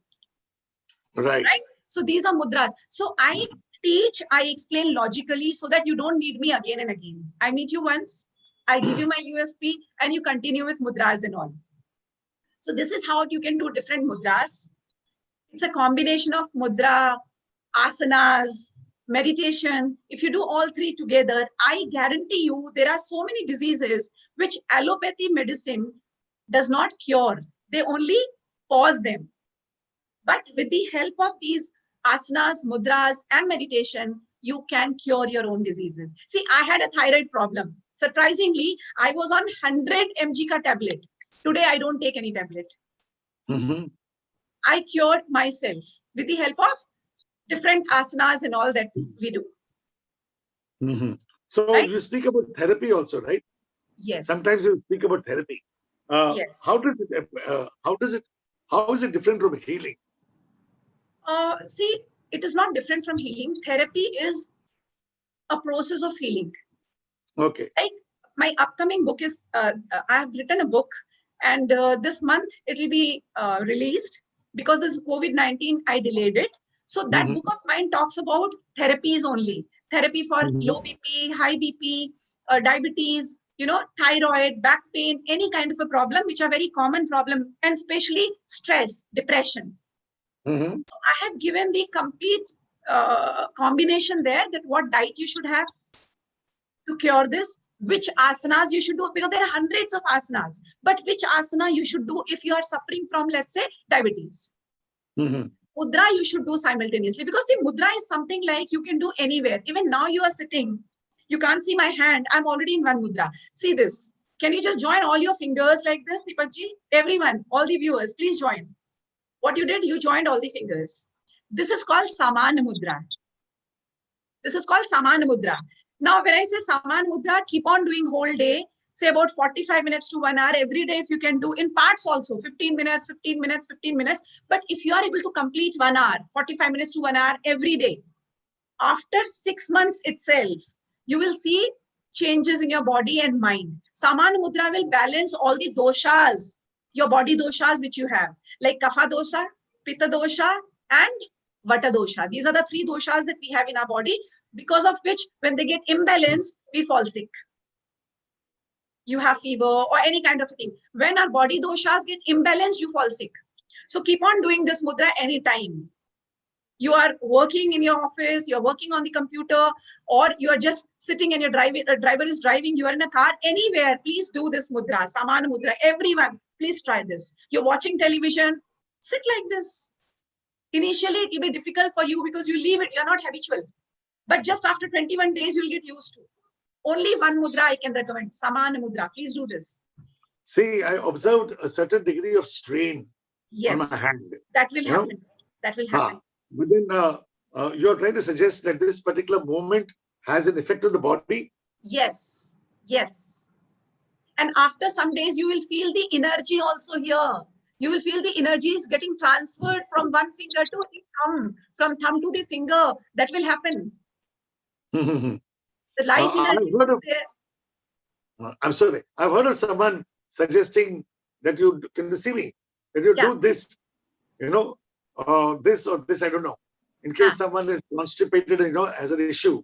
Right. So these are mudras. So I teach, I explain logically so that you don't need me again and again. I meet you once, I give you my USP, and you continue with mudras and all. So this is how you can do different mudras. It's a combination of mudra, asanas, meditation. If you do all 3 together, I guarantee you there are so many diseases which allopathy medicine does not cure. They only pause them. But with the help of these asanas, mudras, and meditation, you can cure your own diseases. See, I had a thyroid problem. Surprisingly, I was on 100 mg ka tablet. Today, I don't take any tablet. I cured myself with the help of different asanas and all that we do. So right? You speak about therapy also, right? Yes. Sometimes you speak about therapy. Yes. How is it different from healing? See, it is not different from healing. Therapy is a process of healing. Okay. Like my upcoming book is, I have written a book, and this month it will be released. Because this COVID-19, I delayed it. So that book of mine talks about therapies only. Therapy for low BP, high BP, diabetes, thyroid, back pain, any kind of a problem, which are very common problem, and especially stress, depression. Mm-hmm. I have given the complete combination there, that what diet you should have to cure this, which asanas you should do, because there are hundreds of asanas, but which asana you should do if you are suffering from, let's say, diabetes. Mm-hmm. Mudra you should do simultaneously, because see, mudra is something like you can do anywhere. Even now you are sitting, you can't see my hand, I'm already in one mudra. See this. Can you just join all your fingers like this, Deepakji? Everyone, all the viewers, please join. What you did, you joined all the fingers. This is called Samana Mudra. This is called Samana Mudra. Now, when I say Samana Mudra, keep on doing whole day, say about 45 minutes to 1 hour every day if you can do, in parts also, 15 minutes, 15 minutes, 15 minutes. But if you are able to complete 1 hour, 45 minutes to 1 hour every day, after 6 months itself, you will see changes in your body and mind. Samana Mudra will balance all the doshas, your body doshas which you have, like Kapha dosha, Pitta dosha, and Vata dosha. These are the 3 doshas that we have in our body, because of which when they get imbalanced, we fall sick. You have fever or any kind of thing. When our body doshas get imbalanced, you fall sick. So keep on doing this mudra anytime. You are working in your office, you're working on the computer, or you're just sitting and your driver is driving, you are in a car, anywhere, please do this mudra, Samana Mudra. Everyone, please try this. You're watching television, sit like this. Initially, it will be difficult for you because you leave it, you're not habitual. But just after 21 days, you'll get used to. Only one mudra I can recommend, Samana Mudra. Please do this. See, I observed a certain degree of strain on my hand. That will happen. That will happen. But then you are trying to suggest that this particular movement has an effect on the body? Yes. Yes. And after some days, you will feel the energy also here. You will feel the energy is getting transferred from one finger to the thumb, from thumb to the finger. That will happen. The life energy is there. I'm sorry. I've heard of someone suggesting that you can see me, that you do this, this or this, I don't know, in case someone is constipated, has an issue.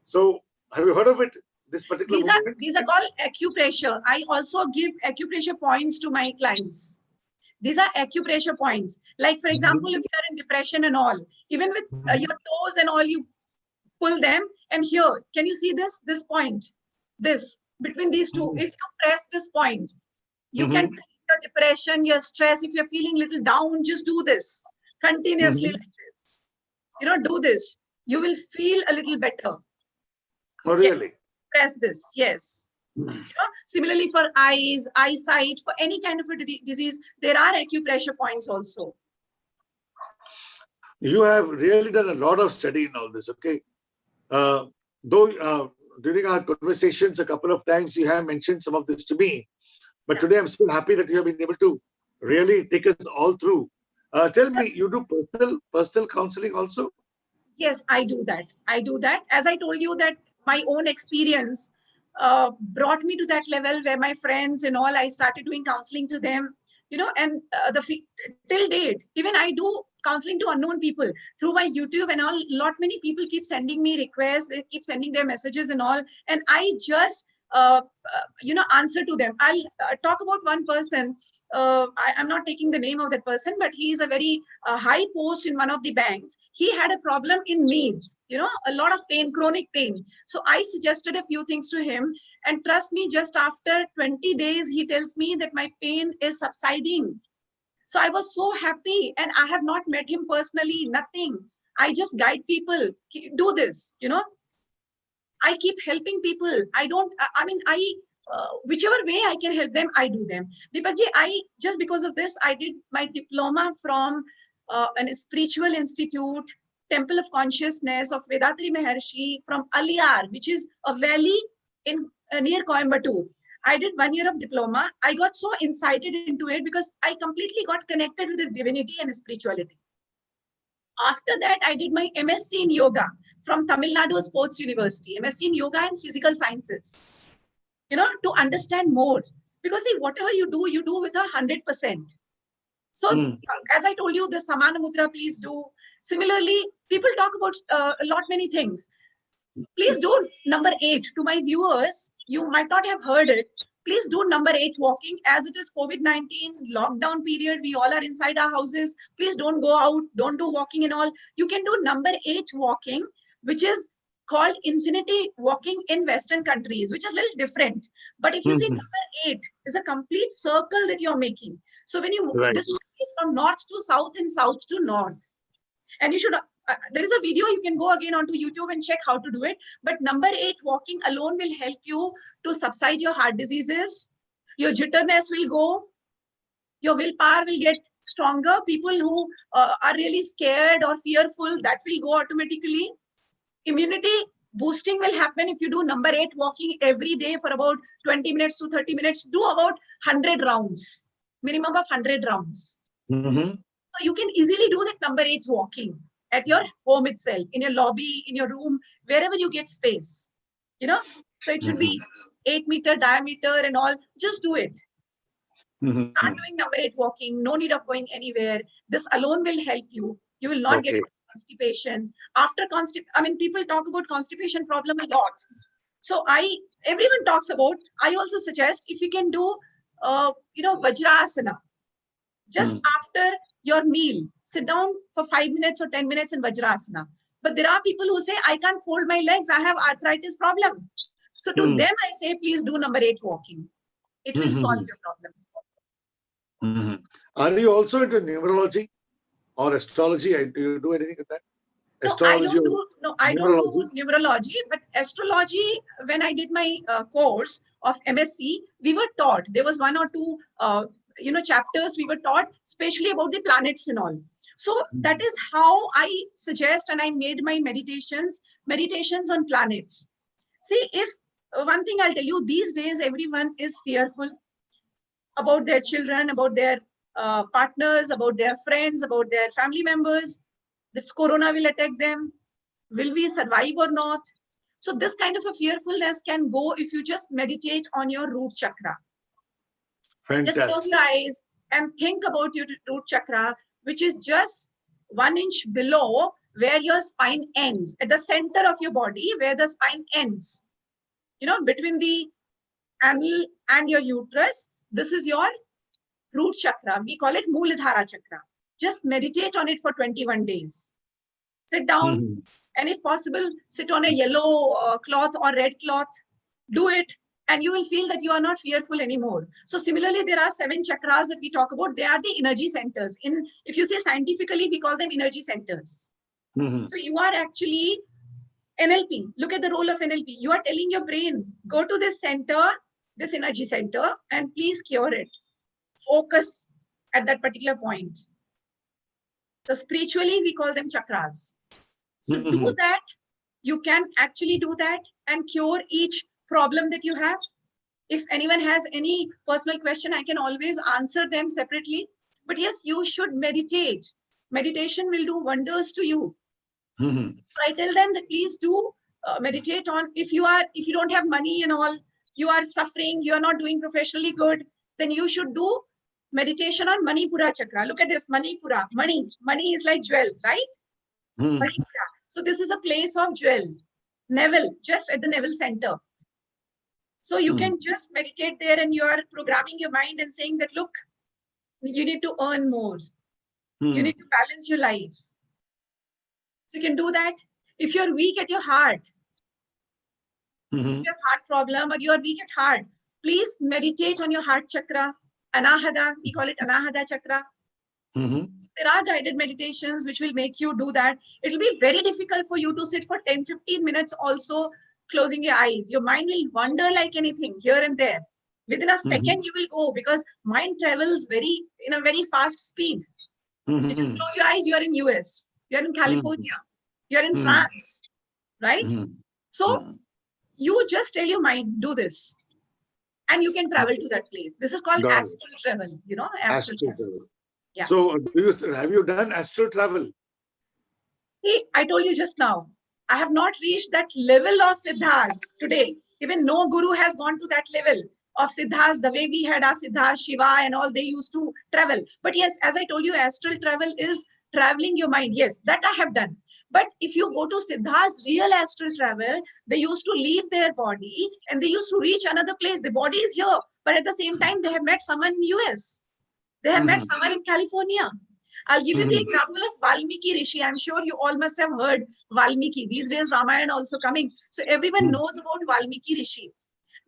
So have you heard of it? This particular these are called acupressure. I also give acupressure points to my clients. These are acupressure points. Like, for example, if you are in depression and all, even with your toes and all, you pull them. And here, can you see this? This point, this, between these two, if you press this point, you can treat your depression, your stress. If you're feeling a little down, just do this continuously like this. Do this. You will feel a little better. Oh, really? Press this, yes. Similarly for eyes, eyesight, for any kind of a disease, there are acupressure points also. You have really done a lot of study in all this, okay? Though during our conversations a couple of times you have mentioned some of this to me, but today I'm so happy that you have been able to really take it all through. Tell me, you do personal counseling also? Yes, I do that. I do that. As I told you, that my own experience brought me to that level where my friends and all, I started doing counseling to them, and till date, even I do counseling to unknown people through my YouTube and all. Many people keep sending me requests, they keep sending their messages and all, and I just answer to them. I'll talk about one person. I'm not taking the name of that person, but he is a very high post in one of the banks. He had a problem in knees, a lot of pain, chronic pain. So I suggested a few things to him, and trust me, just after 20 days, he tells me that my pain is subsiding. So I was so happy, and I have not met him personally, nothing. I just guide people, do this, I keep helping people. Whichever way I can help them, I do them. Deepakji, just because of this, I did my diploma from an spiritual institute, Temple of Consciousness of Vedatri Maharshi from Aliyar, which is a valley in near Coimbatore. I did 1 year of diploma. I got so incited into it because I completely got connected with the divinity and spirituality. After that, I did my MSc in yoga from Tamil Nadu Sports University, MSc in yoga and physical sciences, to understand more. Because see, whatever you do with 100%. So as I told you, the Samana Mudra, please do. Similarly, people talk about a lot many things. Please do number 8. To my viewers, you might not have heard it. Please do number 8 walking, as it is COVID-19 lockdown period. We all are inside our houses. Please don't go out. Don't do walking and all. You can do number 8 walking, which is called infinity walking in Western countries, which is a little different. But if you see number 8 is a complete circle that you're making. So when you this should be from north to south and south to north. And you should, there is a video, you can go again onto YouTube and check how to do it. But number 8 walking alone will help you to subside your heart diseases. Your jitterness will go. Your willpower will get stronger. People who are really scared or fearful, that will go automatically. Immunity boosting will happen if you do number 8 walking every day for about 20 minutes to 30 minutes. Do about 100 rounds, minimum of 100 rounds. So you can easily do that number 8 walking at your home itself, in your lobby, in your room, wherever you get space. So it should be 8-meter diameter and all. Just do it. Start doing number 8 walking. No need of going anywhere. This alone will help you. You will not get constipation. After people talk about constipation problem a lot. So everyone talks about. I also suggest if you can do, Vajrasana. Just after your meal, sit down for 5 minutes or 10 minutes in Vajrasana. But there are people who say, I can't fold my legs. I have arthritis problem. So to them, I say, please do number 8 walking. It will solve your problem. Are you also into numerology or astrology? Do you do anything with that? Astrology? I don't do numerology, but astrology, when I did my course of MSc, we were taught, there was 1 or 2 chapters we were taught, especially about the planets and all. So that is how I suggest, and I made my meditations on planets. See, if one thing I'll tell you, these days, everyone is fearful about their children, about their partners, about their friends, about their family members. This corona will attack them. Will we survive or not? So this kind of a fearfulness can go if you just meditate on your root chakra. Fantastic. Just close your eyes and think about your root chakra, which is just 1 inch below where your spine ends, at the center of your body, where the spine ends. Between the anal and your uterus, this is your root chakra. We call it Mooladhara chakra. Just meditate on it for 21 days. Sit down, and if possible, sit on a yellow cloth or red cloth. Do it. And you will feel that you are not fearful anymore. So similarly, there are 7 chakras that we talk about. They are the energy centers. If you say scientifically, we call them energy centers. So you are actually NLP. Look at the role of NLP. You are telling your brain, go to this center, this energy center, and please cure it. Focus at that particular point. So spiritually, we call them chakras. So do that. You can actually do that and cure each problem that you have. If anyone has any personal question, I can always answer them separately. But yes, you should meditate. Meditation will do wonders to you. So I tell them that please do meditate on. If you don't have money and all, you are suffering, you are not doing professionally good, then you should do meditation on Manipura chakra. Look at this, Manipura. Money is like jewels, right? Manipura. So this is a place of jewel. Navel, just at the navel center. So you can just meditate there, and you are programming your mind and saying that, look, you need to earn more. You need to balance your life. So you can do that. If you're weak at your heart, if you have heart problem or you are weak at heart, please meditate on your heart chakra, Anahata. We call it Anahata chakra. There are guided meditations which will make you do that. It will be very difficult for you to sit for 10-15 minutes also closing your eyes. Your mind will wander like anything here and there. Within a second, you will go, because mind travels in a very fast speed. You just close your eyes, you are in US, you are in California, you are in France, right? So you just tell your mind, do this, and you can travel to that place. This is called astral travel, astral travel. Yeah. So have you done astral travel? See, I told you just now, I have not reached that level of siddhas today. Even no guru has gone to that level of siddhas, the way we had our siddhas, Shiva and all, they used to travel. But yes, as I told you, astral travel is traveling your mind. Yes, that I have done. But if you go to siddhas, real astral travel, they used to leave their body and they used to reach another place. The body is here, but at the same time, they have met someone in US. They have met someone in California. I'll give you the example of Valmiki Rishi. I'm sure you all must have heard Valmiki. These days, Ramayana also coming. So everyone knows about Valmiki Rishi.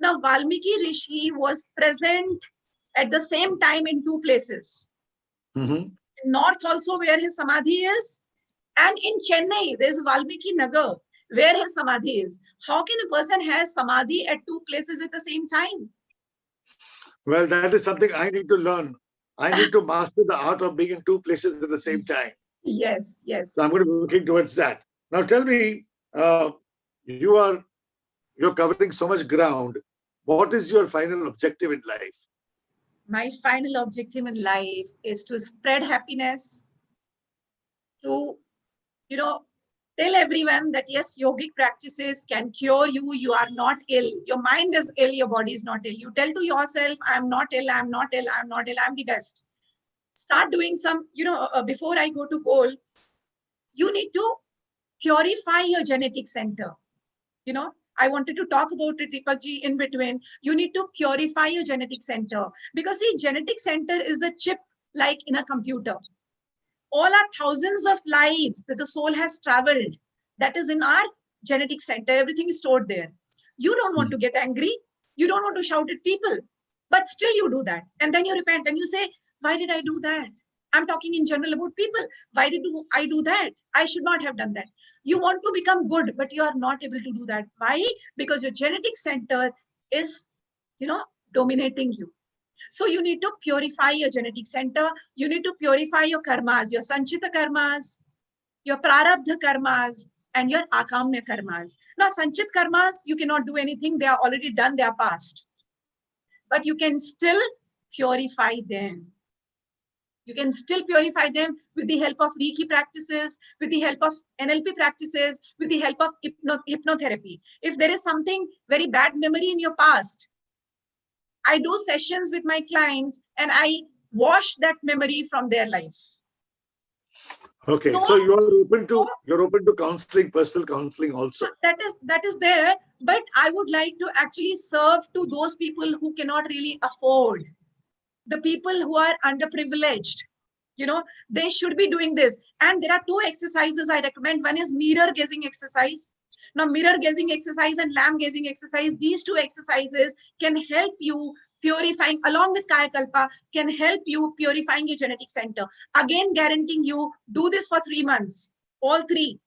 Now, Valmiki Rishi was present at the same time in two places. North also where his Samadhi is. And in Chennai, there's Valmiki Nagar where his Samadhi is. How can a person have Samadhi at two places at the same time? Well, that is something I need to learn. I need to master the art of being in two places at the same time. Yes, yes. So I'm going to be working towards that. Now tell me, you're covering so much ground. What is your final objective in life? My final objective in life is to spread happiness, to, tell everyone that yes, yogic practices can cure you. You are not ill. Your mind is ill. Your body is not ill. You tell to yourself, I'm not ill. I'm not ill. I'm not ill. I'm the best. Start doing some, before I go to goal, you need to purify your genetic center. I wanted to talk about it, Deepakji, in between. You need to purify your genetic center. Because see, genetic center is the chip like in a computer. All our thousands of lives that the soul has traveled, that is in our genetic center. Everything is stored there. You don't want to get angry. You don't want to shout at people. But still you do that. And then you repent and you say, why did I do that? I'm talking in general about people. Why did I do that? I should not have done that. You want to become good, but you are not able to do that. Why? Because your genetic center is, dominating you. So you need to purify your genetic center. You need to purify your karmas, your sanchita karmas, your prarabdha karmas, and your akamya karmas. Now, sanchit karmas, you cannot do anything. They are already done. They are past. But you can still purify them. You can still purify them with the help of Reiki practices, with the help of NLP practices, with the help of hypnotherapy. If there is something very bad memory in your past, I do sessions with my clients and I wash that memory from their life. Okay, so you're open to counseling, personal counseling also. That is there, but I would like to actually serve to those people who cannot really afford. The people who are underprivileged, they should be doing this. And there are two exercises I recommend. One is mirror gazing exercise. Now, mirror gazing exercise and lamp gazing exercise, these two exercises can help you purifying, along with Kaya Kalpa, can help you purifying your genetic center. Again, guaranteeing you, do this for 3 months, all three.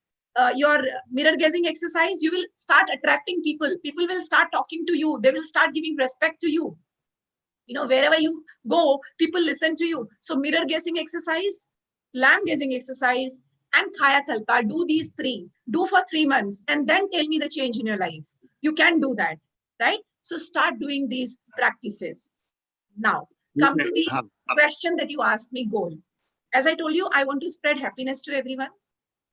Your mirror gazing exercise, you will start attracting people. People will start talking to you. They will start giving respect to you. Wherever you go, people listen to you. So mirror gazing exercise, lamp gazing exercise, and Kaya Kalpa, do these three. Do for 3 months and then tell me the change in your life. You can do that, right? So start doing these practices. Now, come to the question that you asked me, goal. As I told you, I want to spread happiness to everyone.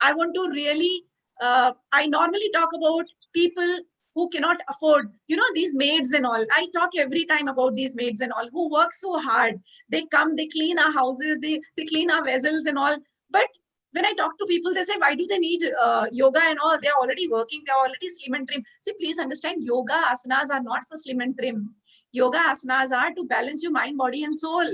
I want to really, I normally talk about people who cannot afford, these maids and all. I talk every time about these maids and all who work so hard. They come, they clean our houses, they clean our vessels and all. But when I talk to people, they say, why do they need yoga and all? They're already working. They're already slim and trim. See, please understand, yoga asanas are not for slim and trim. Yoga asanas are to balance your mind, body, and soul.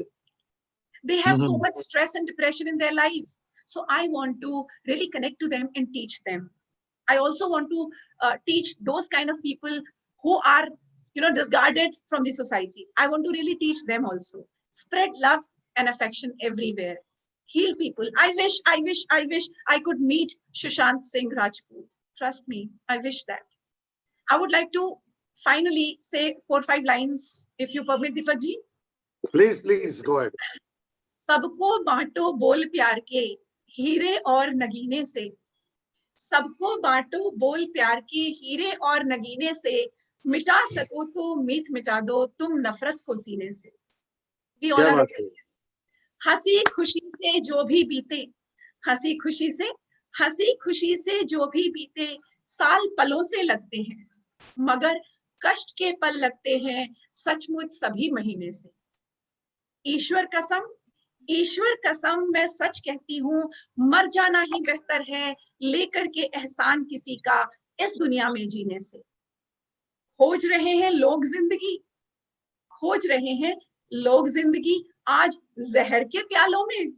They have so much stress and depression in their lives. So I want to really connect to them and teach them. I also want to teach those kind of people who are, discarded from the society. I want to really teach them also. Spread love and affection everywhere. Heal people. I wish I could meet Sushant Singh Rajput. Trust me, I wish that. I would like to finally say 4 or 5 lines, if you permit, Deepak ji. Please, go ahead. सबको बांटो बोल प्यार के हीरे और नगीने से. सबको बांटो बोल प्यार के हीरे और नगीने से. मिटा सको तो मीत मिटा दो तुम नफरत को सीने से. We all are हंसी खुशी से जो भी बीते, हंसी खुशी से हंसी खुशी से जो भी बीते साल पलों से लगते हैं, मगर कष्ट के पल लगते हैं सचमुच सभी महीने से। ईश्वर कसम, ईश्वर कसम मैं सच कहती हूँ, मर जाना ही बेहतर है लेकर के एहसान किसी का इस दुनिया में जीने से। खोज रहे हैं लोग जिंदगी, खोज रहे हैं लोग जिंदगी आज जहर के प्यालों में,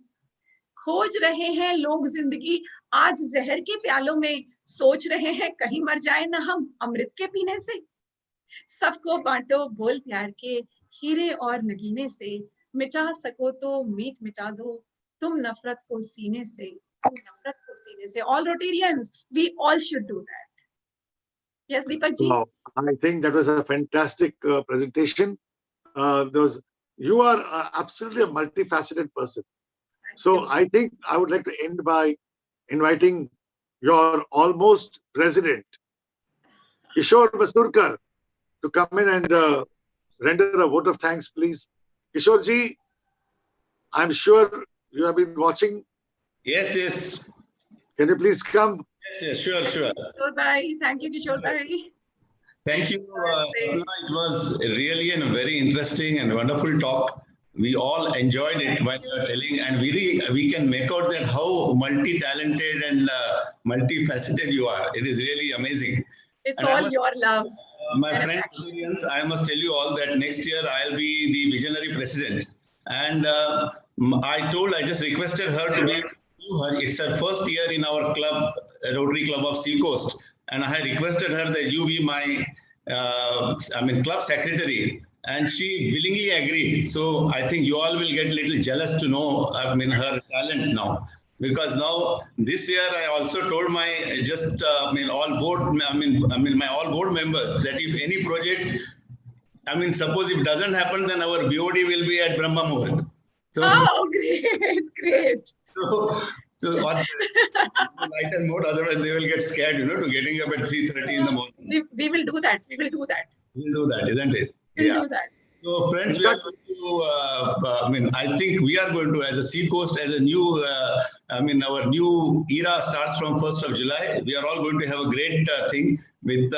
खोज रहे हैं लोग जिंदगी आज जहर के प्यालों में, सोच रहे हैं कहीं मर जाए ना हम अमृत के पीने से। सबको बांटो बोल प्यार के हीरे और नगीने से, मिटा सको तो मीत मिटा दो तुम नफरत को सीने से, तुम नफरत को सीने से। All Rotarians, we all should do that. Yes, Deepak ji. Wow. I think that was a fantastic presentation. You are absolutely a multifaceted person. So I think I would like to end by inviting your almost president, Kishore Basurkar, to come in and render a vote of thanks, please. Kishore ji, I'm sure you have been watching. Yes, yes. Can you please come? Yes, sure. Kishore bhai, thank you, Kishore bhai. Thank you, Sapna. It was really a very interesting and wonderful talk. We all enjoyed it while you were telling, and we can make out that how multi-talented and multifaceted you are. It is really amazing. It's And all your love. My friend, Rotarians, I must tell you all that next year I'll be the visionary president. And I just requested her to be, it's her first year in our club, Rotary Club of Seacoast. And I requested her that you be my, club secretary. And she willingly agreed. So I think you all will get a little jealous to know, her talent now. Because now this year I also told my all board members that if any project, suppose if it doesn't happen, then our BOD will be at Brahma Muhurat. So, oh, great. So on lighter mode, otherwise they will get scared, to getting up at 3:30 in the morning. We will do that. We'll do that, isn't it? We'll do that. So friends, we are going to, I think we are going to, as a Seacoast, as a new, our new era starts from 1st of July. We are all going to have a great thing with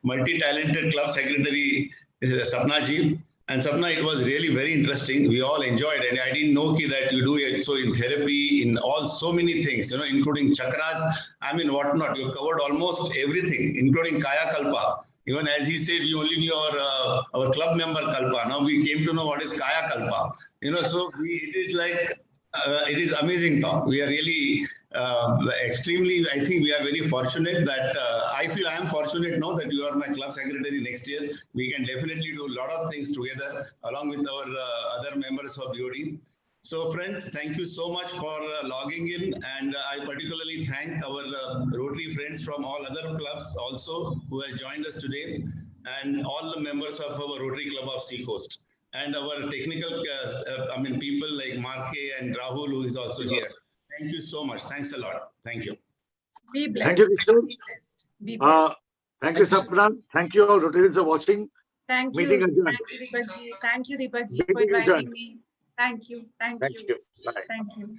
multi-talented club secretary, Sapna ji. And Sapna, it was really very interesting. We all enjoyed it. And I didn't know that you do it so in therapy, in all so many things, including chakras, whatnot. You covered almost everything, including Kaya Kalpa. Even as he said, we only knew our club member Kalpa. Now we came to know what is Kaya Kalpa. It is like, it is amazing talk. We are really extremely, I think we are very fortunate that I feel I am fortunate now that you are my club secretary next year. We can definitely do a lot of things together along with our other members of BOD. So friends, thank you so much for logging in, and I particularly thank our Rotary friends from all other clubs also who have joined us today, and all the members of our Rotary Club of Seacoast, and our technical people like Marke and Rahul who is also here. Thank you so much. Thanks a lot. Thank you. Be blessed. Thank you, Kishore. Be blessed. Be blessed. Thank you, Sapna. Thank you all Rotarians for watching. Thank you. Meeting adjourned. Thank you, Deepak ji. Thank you, Deepak ji, for Meeting inviting adjourned. me. Thank you. Thank Thank you. you. Bye. Thank you.